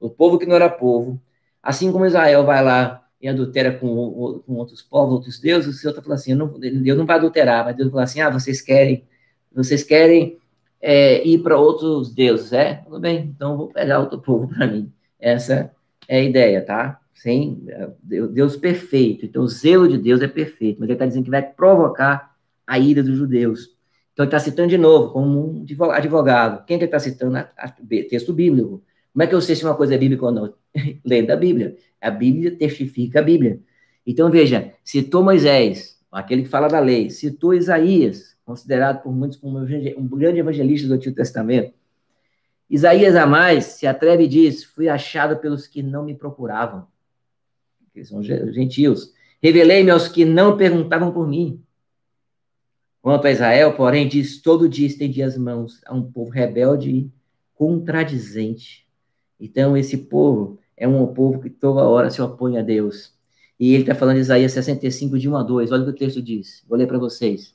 o povo que não era povo, assim como Israel vai lá e adultera com outros povos, outros deuses, o Senhor está falando assim, Deus não vai adulterar, mas Deus vai falar assim, vocês querem ir para outros deuses, tudo bem, então vou pegar outro povo para mim. Essa é a ideia, tá? Sem Deus perfeito. Então, o zelo de Deus é perfeito, mas ele está dizendo que vai provocar a ira dos judeus. Então, ele está citando de novo, como um advogado. Quem que ele está citando? Texto bíblico. Como é que eu sei se uma coisa é bíblica ou não? Lendo a Bíblia. A Bíblia testifica a Bíblia. Então, veja, citou Moisés, aquele que fala da lei, citou Isaías, considerado por muitos como um grande evangelista do Antigo Testamento. Isaías a mais se atreve e diz, fui achado pelos que não me procuravam, que são gentios. Revelei-me aos que não perguntavam por mim. Quanto a Israel, porém, diz, todo dia estendi as mãos a um povo rebelde e contradizente. Então, esse povo é um povo que toda hora se opõe a Deus. E ele está falando de Isaías 65, de 1 a 2. Olha o que o texto diz. Vou ler para vocês.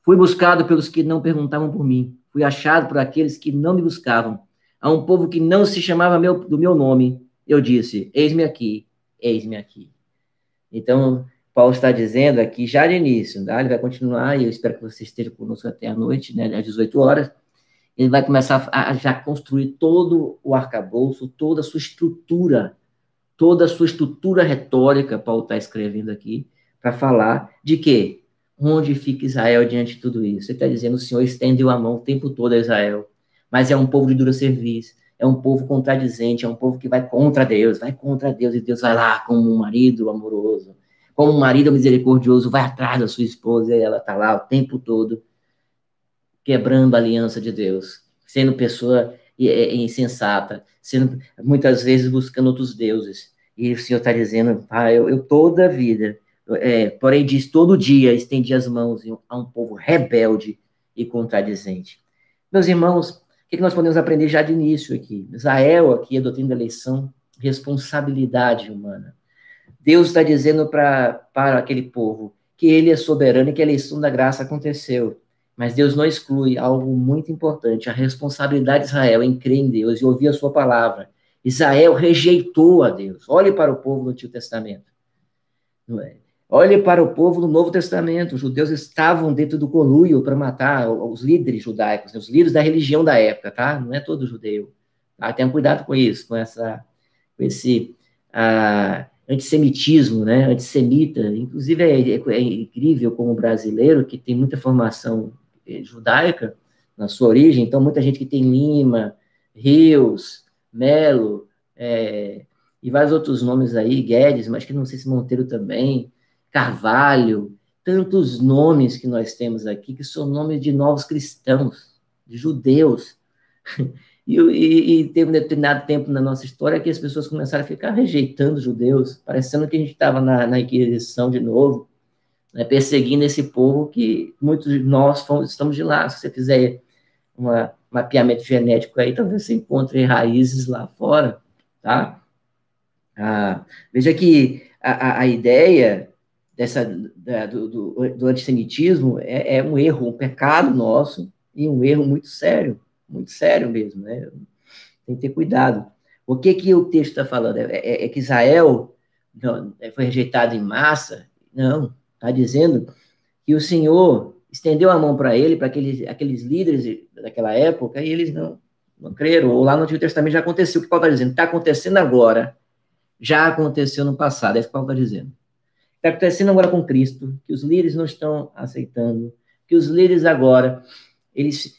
Fui buscado pelos que não perguntavam por mim. Fui achado por aqueles que não me buscavam. A um povo que não se chamava do meu nome, eu disse, eis-me aqui, eis-me aqui. Então, Paulo está dizendo aqui, já de início, tá? Ele vai continuar, e eu espero que você esteja conosco até a noite, né, às 18 horas, ele vai começar a já construir todo o arcabouço, toda a sua estrutura retórica, Paulo está escrevendo aqui, para falar de quê? Onde fica Israel diante de tudo isso? Ele está dizendo, o Senhor estendeu a mão o tempo todo a Israel, mas é um povo de dura serviço, é um povo contradizente, é um povo que vai contra Deus, e Deus vai lá como um marido amoroso, como um marido misericordioso, vai atrás da sua esposa, e ela está lá o tempo todo, quebrando a aliança de Deus, sendo pessoa insensata, sendo muitas vezes buscando outros deuses. E o Senhor está dizendo, eu toda a vida, porém diz, todo dia estendi as mãos a um povo rebelde e contradizente. Meus irmãos, o que nós podemos aprender já de início aqui? Israel, aqui, a doutrina da eleição, responsabilidade humana. Deus está dizendo para aquele povo que ele é soberano e que a eleição da graça aconteceu. Mas Deus não exclui algo muito importante, a responsabilidade de Israel em crer em Deus e ouvir a sua palavra. Israel rejeitou a Deus. Olhe para o povo do Antigo Testamento. Não é? Olhe para o povo do Novo Testamento. Os judeus estavam dentro do conluio para matar os líderes judaicos, os líderes da religião da época, tá? Não é todo judeu. Tá? Tenham cuidado com isso, com esse antissemitismo, né? Antissemita. Inclusive, é incrível como brasileiro, que tem muita formação judaica na sua origem, então muita gente que tem Lima, Rios, Melo, e vários outros nomes aí, Guedes, mas que não sei se Monteiro também, Carvalho, tantos nomes que nós temos aqui, que são nomes de novos cristãos, de judeus. E teve um determinado tempo na nossa história que as pessoas começaram a ficar rejeitando os judeus, parecendo que a gente estava na Inquisição de novo, né, perseguindo esse povo que muitos de nós estamos de lá. Se você fizer um mapeamento genético aí, talvez você encontre raízes lá fora, tá? Veja que a ideia do antissemitismo é um erro, um pecado nosso, e um erro muito sério mesmo, né? Tem que ter cuidado. O que o texto está falando? É que Israel foi rejeitado em massa? Não, está dizendo que o Senhor estendeu a mão para ele, para aqueles líderes daquela época, e eles não creram. Ou lá no Antigo Testamento já aconteceu. O que Paulo está dizendo? Está acontecendo agora, já aconteceu no passado, é isso que Paulo está dizendo. Está acontecendo agora com Cristo, que os líderes não estão aceitando, que os líderes agora, eles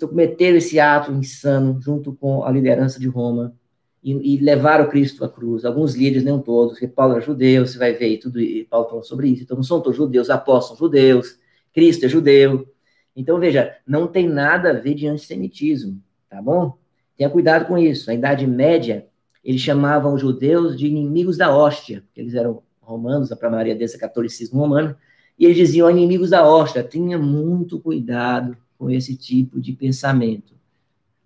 cometeram esse ato insano junto com a liderança de Roma e levaram Cristo à cruz. Alguns líderes, não todos, porque Paulo é judeu, você vai ver aí tudo, e Paulo falou sobre isso. Então, não são todos judeus, apóstolos são judeus, Cristo é judeu. Então, veja, não tem nada a ver de antissemitismo, tá bom? Tenha cuidado com isso. Na Idade Média, eles chamavam os judeus de inimigos da hóstia, porque eles eram romanos, para a maioria deles é catolicismo romano, e eles diziam inimigos da hóstia. Tenha muito cuidado com esse tipo de pensamento.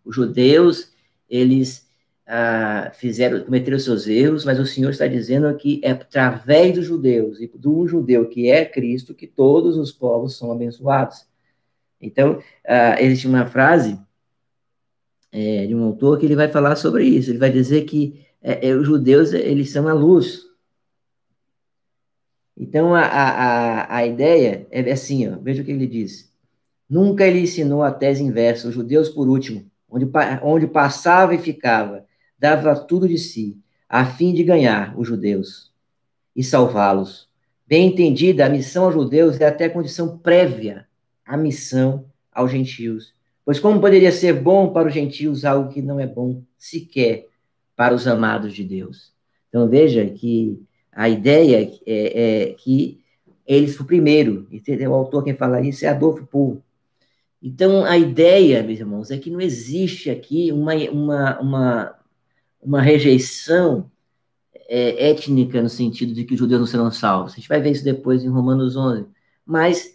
Os judeus, eles cometeram seus erros, mas o Senhor está dizendo que é através dos judeus, e do judeu que é Cristo, que todos os povos são abençoados. Então, existe uma frase de um autor que ele vai falar sobre isso. Ele vai dizer que os judeus, eles são a luz. Então, a ideia é assim, ó, veja o que ele diz. Nunca ele ensinou a tese inversa, os judeus por último, onde passava e ficava, dava tudo de si, a fim de ganhar os judeus e salvá-los. Bem entendida, a missão aos judeus é até a condição prévia à missão aos gentios. Pois como poderia ser bom para os gentios algo que não é bom sequer para os amados de Deus? Então veja que a ideia é que eles, o primeiro, entendeu? O autor quem fala isso é Adolfo Pohl. Então, a ideia, meus irmãos, é que não existe aqui uma rejeição étnica no sentido de que os judeus não serão salvos. A gente vai ver isso depois em Romanos 11. Mas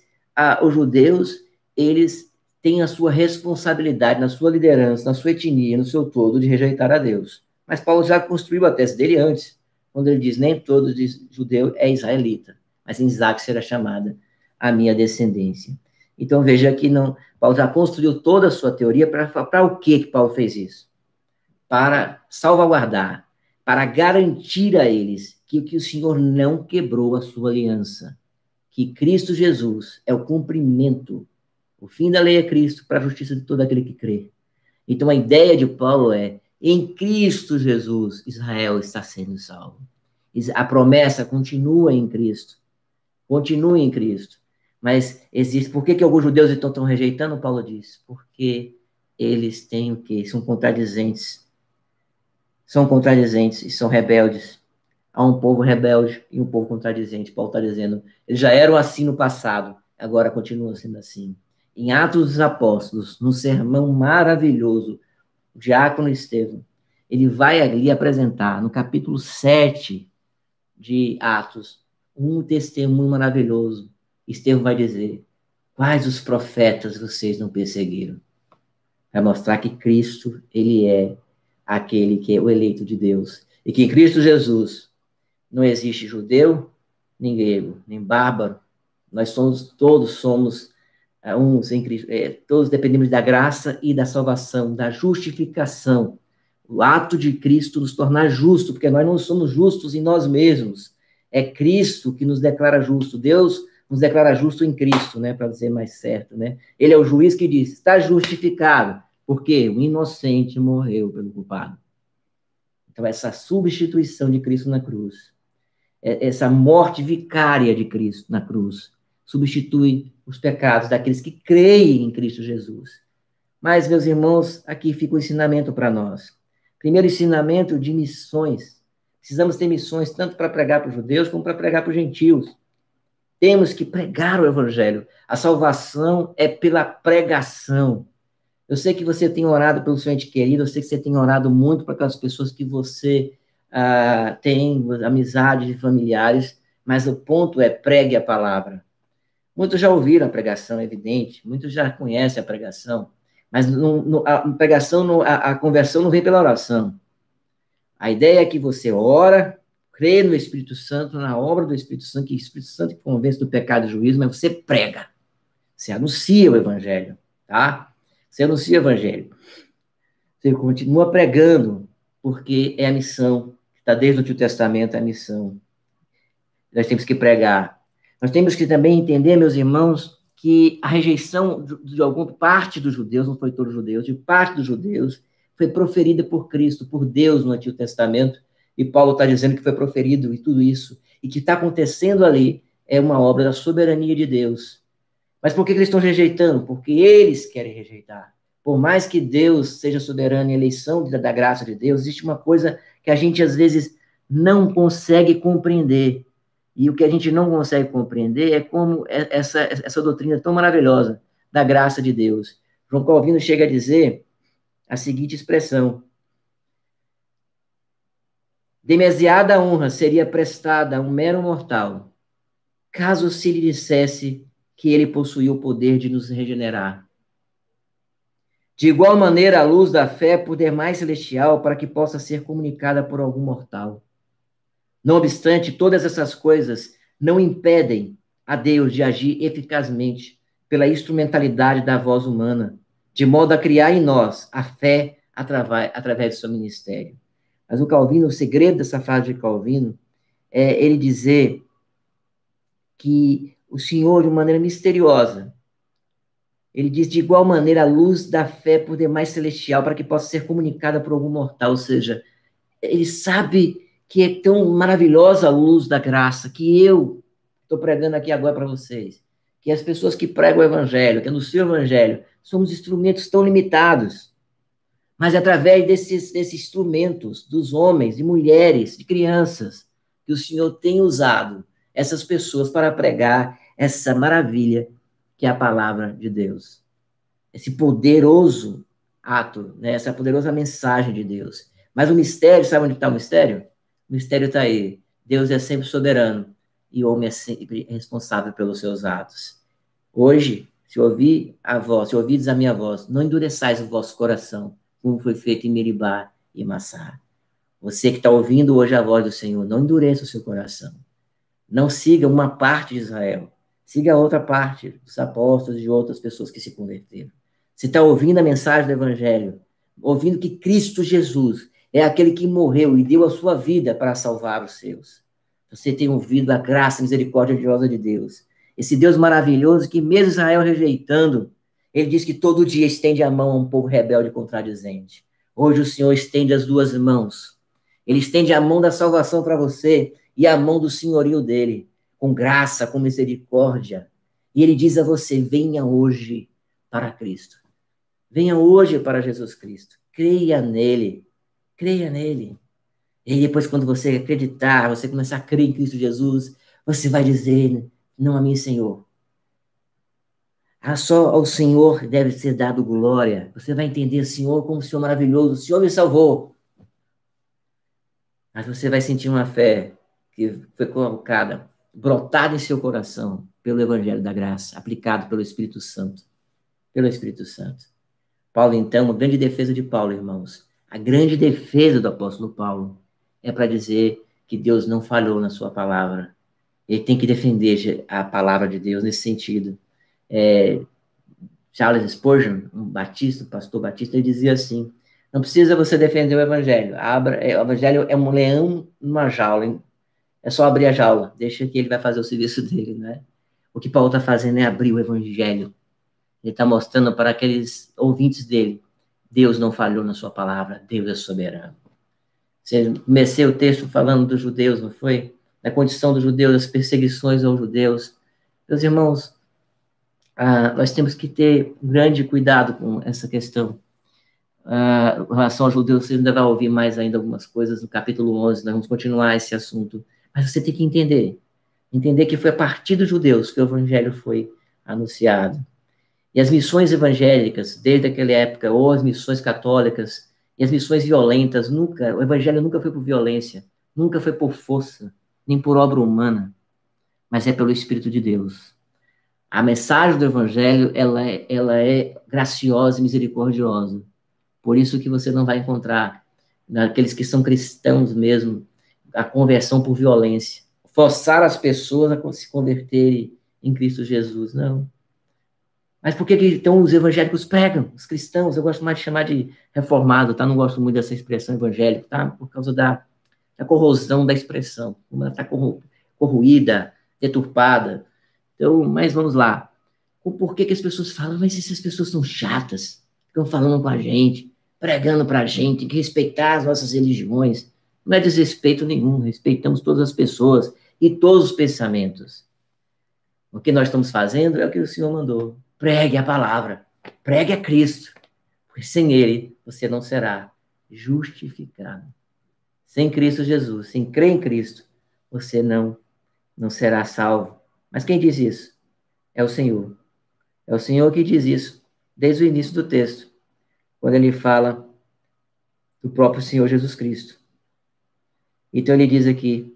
os judeus, eles têm a sua responsabilidade na sua liderança, na sua etnia, no seu todo, de rejeitar a Deus. Mas Paulo já construiu a tese dele antes, quando ele diz, nem todo judeu é israelita, mas em Isaac será chamada a minha descendência. Então, veja que Paulo já construiu toda a sua teoria para o que Paulo fez isso? Para salvaguardar, para garantir a eles que o Senhor não quebrou a sua aliança, que Cristo Jesus é o cumprimento, o fim da lei é Cristo para a justiça de todo aquele que crê. Então, a ideia de Paulo é, em Cristo Jesus, Israel está sendo salvo. A promessa continua em Cristo. Continue em Cristo. Mas existe. Por que alguns judeus estão rejeitando? Paulo diz. Porque eles têm o quê? São contradizentes. São contradizentes e são rebeldes. Há um povo rebelde e um povo contradizente. Paulo está dizendo. Eles já eram assim no passado, agora continuam sendo assim. Em Atos dos Apóstolos, num sermão maravilhoso, o diácono Estevão, ele vai ali apresentar, no capítulo 7 de Atos, um testemunho maravilhoso. Estevão vai dizer: quais os profetas vocês não perseguiram? Vai mostrar que Cristo, ele é aquele que é o eleito de Deus. E que em Cristo Jesus não existe judeu, nem grego, nem bárbaro. Nós todos somos uns em Cristo. Todos dependemos da graça e da salvação, da justificação. O ato de Cristo nos tornar justos, porque nós não somos justos em nós mesmos. É Cristo que nos declara justo. Deus nos declara justo em Cristo, né, para dizer mais certo, né? Ele é o juiz que diz: está justificado, porque o inocente morreu pelo culpado. Então, essa substituição de Cristo na cruz, essa morte vicária de Cristo na cruz, substitui os pecados daqueles que creem em Cristo Jesus. Mas, meus irmãos, aqui fica o ensinamento para nós. Primeiro ensinamento de missões. Precisamos ter missões tanto para pregar para os judeus como para pregar para os gentios. Temos que pregar o evangelho. A salvação é pela pregação. Eu sei que você tem orado pelo seu ente querido, eu sei que você tem orado muito para aquelas pessoas que você tem amizades e familiares, mas o ponto é: pregue a palavra. Muitos já ouviram a pregação, é evidente, muitos já conhecem a pregação, mas a conversão não vem pela oração. A ideia é que você ora, crê no Espírito Santo, na obra do Espírito Santo, que o Espírito Santo convence do pecado e do juízo, mas você prega, você anuncia o evangelho, tá? Você anuncia o evangelho. Você continua pregando, porque é a missão, está desde o Antigo Testamento, é a missão. Nós temos que pregar. Nós temos que também entender, meus irmãos, que a rejeição de alguma parte dos judeus, não foi todos os judeus, de parte dos judeus, foi proferida por Cristo, por Deus no Antigo Testamento, e Paulo está dizendo que foi proferido e tudo isso, e que está acontecendo ali é uma obra da soberania de Deus. Mas por que eles estão rejeitando? Porque eles querem rejeitar. Por mais que Deus seja soberano em eleição da graça de Deus, existe uma coisa que a gente às vezes não consegue compreender. E o que a gente não consegue compreender é como essa doutrina tão maravilhosa da graça de Deus. João Calvino chega a dizer a seguinte expressão: demasiada honra seria prestada a um mero mortal, caso se lhe dissesse que ele possuía o poder de nos regenerar. De igual maneira, a luz da fé é poder mais celestial para que possa ser comunicada por algum mortal. Não obstante, todas essas coisas não impedem a Deus de agir eficazmente pela instrumentalidade da voz humana, de modo a criar em nós a fé através do seu ministério. Mas o Calvino, o segredo dessa frase de Calvino, é ele dizer que o Senhor, de maneira misteriosa, ele diz: de igual maneira, a luz da fé por demais celestial, para que possa ser comunicada por algum mortal. Ou seja, ele sabe que é tão maravilhosa a luz da graça, que eu estou pregando aqui agora para vocês, que as pessoas que pregam o evangelho, que anunciam o evangelho, somos instrumentos tão limitados. Mas é através desses instrumentos, dos homens, de mulheres, de crianças, que o Senhor tem usado essas pessoas para pregar essa maravilha que é a palavra de Deus. Esse poderoso ato, né? Essa poderosa mensagem de Deus. Mas o mistério, sabe onde está o mistério? O mistério está aí. Deus é sempre soberano e o homem é sempre responsável pelos seus atos. Hoje, se ouvides a minha voz, não endureçais o vosso coração, como foi feito em Meribá e Massá. Você que está ouvindo hoje a voz do Senhor, não endureça o seu coração. Não siga uma parte de Israel. Siga a outra parte, dos apóstolos e de outras pessoas que se converteram. Você está ouvindo a mensagem do Evangelho, ouvindo que Cristo Jesus é aquele que morreu e deu a sua vida para salvar os seus. Você tem ouvido a graça e misericórdia de Deus. Esse Deus maravilhoso que, mesmo Israel rejeitando, ele diz que todo dia estende a mão a um povo rebelde e contradizente. Hoje o Senhor estende as duas mãos. Ele estende a mão da salvação para você e a mão do senhorio dele, com graça, com misericórdia. E ele diz a você, venha hoje para Cristo. Venha hoje para Jesus Cristo. Creia nele. Creia nele. E aí depois, quando você acreditar, você começar a crer em Cristo Jesus, você vai dizer, não a mim, Senhor. Só ao Senhor deve ser dado glória. Você vai entender, Senhor, como o Senhor maravilhoso. O Senhor me salvou. Mas você vai sentir uma fé que foi colocada, brotada em seu coração pelo Evangelho da Graça, aplicado pelo Espírito Santo. Pelo Espírito Santo. Paulo, então, a grande defesa de Paulo, irmãos, a grande defesa do apóstolo Paulo é para dizer que Deus não falhou na sua palavra. Ele tem que defender a palavra de Deus nesse sentido. Charles Spurgeon, um pastor batista, ele dizia assim, não precisa você defender o evangelho. O evangelho é um leão numa jaula, hein? É só abrir a jaula, deixa que ele vai fazer o serviço dele, né? O que Paulo está fazendo é abrir o evangelho. Ele está mostrando para aqueles ouvintes dele, Deus não falhou na sua palavra, Deus é soberano. Você comecei o texto falando dos judeus, não foi? Da condição dos judeus, das perseguições aos judeus. Meus irmãos, nós temos que ter grande cuidado com essa questão. Em relação aos judeus, você ainda vai ouvir mais ainda algumas coisas no capítulo 11, nós vamos continuar esse assunto. Mas você tem que entender que foi a partir dos judeus que o evangelho foi anunciado. E as missões evangélicas, desde aquela época, ou as missões católicas, e as missões violentas, o evangelho nunca foi por violência, nunca foi por força, nem por obra humana, mas é pelo Espírito de Deus. A mensagem do evangelho, ela é graciosa e misericordiosa. Por isso que você não vai encontrar, naqueles que são cristãos mesmo, a conversão por violência. Forçar as pessoas a se converterem em Cristo Jesus, não. Mas por que então os evangélicos pregam? Os cristãos, eu gosto mais de chamar de reformado, tá? Não gosto muito dessa expressão evangélica, tá? Por causa da corrosão da expressão. Como ela está corroída, deturpada. Então, mas vamos lá. Por que as pessoas falam, mas essas pessoas são chatas, ficam falando com a gente, pregando para a gente, tem que respeitar as nossas religiões. Não é desrespeito nenhum, respeitamos todas as pessoas e todos os pensamentos. O que nós estamos fazendo é o que o Senhor mandou. Pregue a palavra, pregue a Cristo, porque sem Ele você não será justificado. Sem Cristo Jesus, sem crer em Cristo, você não será salvo. Mas quem diz isso? É o Senhor. É o Senhor que diz isso, desde o início do texto, quando ele fala do próprio Senhor Jesus Cristo. Então ele diz aqui,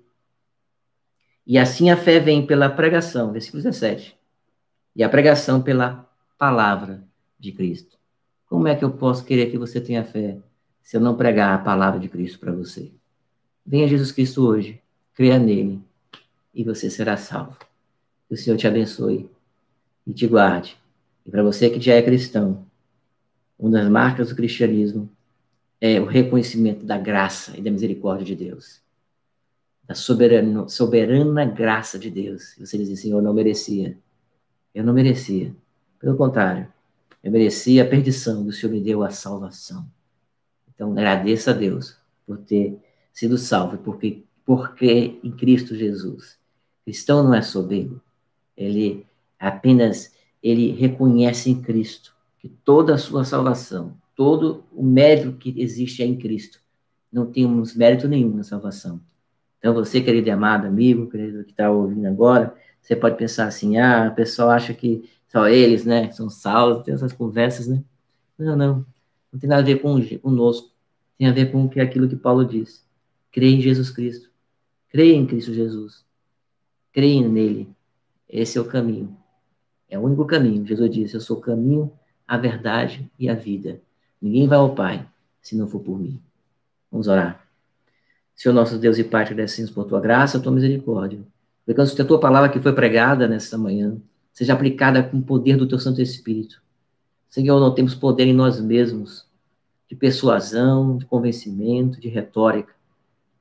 e assim a fé vem pela pregação, versículo 17, e a pregação pela palavra de Cristo. Como é que eu posso querer que você tenha fé se eu não pregar a palavra de Cristo para você? Venha Jesus Cristo hoje, creia nele, e você será salvo. Que o Senhor te abençoe e te guarde. E para você que já é cristão, uma das marcas do cristianismo é o reconhecimento da graça e da misericórdia de Deus. Da soberana graça de Deus. Você diz assim, eu não merecia. Eu não merecia. Pelo contrário, eu merecia a perdição, e o Senhor me deu a salvação. Então, agradeça a Deus por ter sido salvo, porque em Cristo Jesus. Cristão não é soberbo. Ele reconhece em Cristo que toda a sua salvação, todo o mérito que existe é em Cristo. Não temos mérito nenhum na salvação. Então, você, querido e amado amigo, querido que está ouvindo agora, você pode pensar assim, o pessoal acha que só eles, né, são salvos, tem essas conversas, né? Não tem nada a ver conosco. Tem a ver com aquilo que Paulo diz. Creia em Jesus Cristo. Creia em Cristo Jesus. Creia nele. Esse é o caminho. É o único caminho. Jesus disse, eu sou o caminho, a verdade e a vida. Ninguém vai ao Pai se não for por mim. Vamos orar. Senhor nosso Deus e Pai, te agradecemos por tua graça, tua misericórdia. Pegando que a tua palavra que foi pregada nesta manhã seja aplicada com o poder do teu Santo Espírito. Senhor, não temos poder em nós mesmos, de persuasão, de convencimento, de retórica.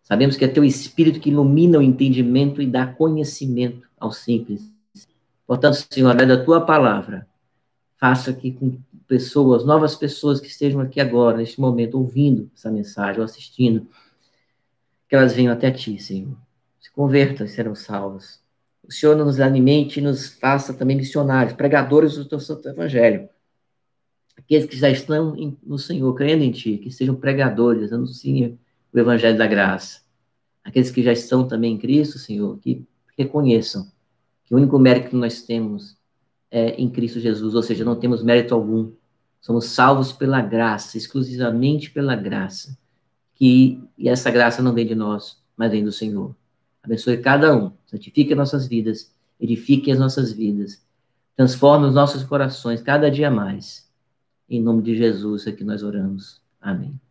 Sabemos que é teu Espírito que ilumina o entendimento e dá conhecimento aos simples. Portanto, Senhor, através da tua palavra, faça que com novas pessoas que estejam aqui agora, neste momento, ouvindo essa mensagem ou assistindo, que elas venham até ti, Senhor. Se convertam e serão salvas. o Senhor nos alimente e nos faça também missionários, pregadores do teu santo evangelho. Aqueles que já estão no Senhor, crendo em Ti, que sejam pregadores, anunciem o evangelho da graça. Aqueles que já estão também em Cristo, Senhor, que reconheçam que o único mérito que nós temos é em Cristo Jesus, ou seja, não temos mérito algum. Somos salvos pela graça, exclusivamente pela graça. E essa graça não vem de nós, mas vem do Senhor. Abençoe cada um, santifique as nossas vidas, edifique as nossas vidas, transforme os nossos corações cada dia mais. Em nome de Jesus é que nós oramos. Amém.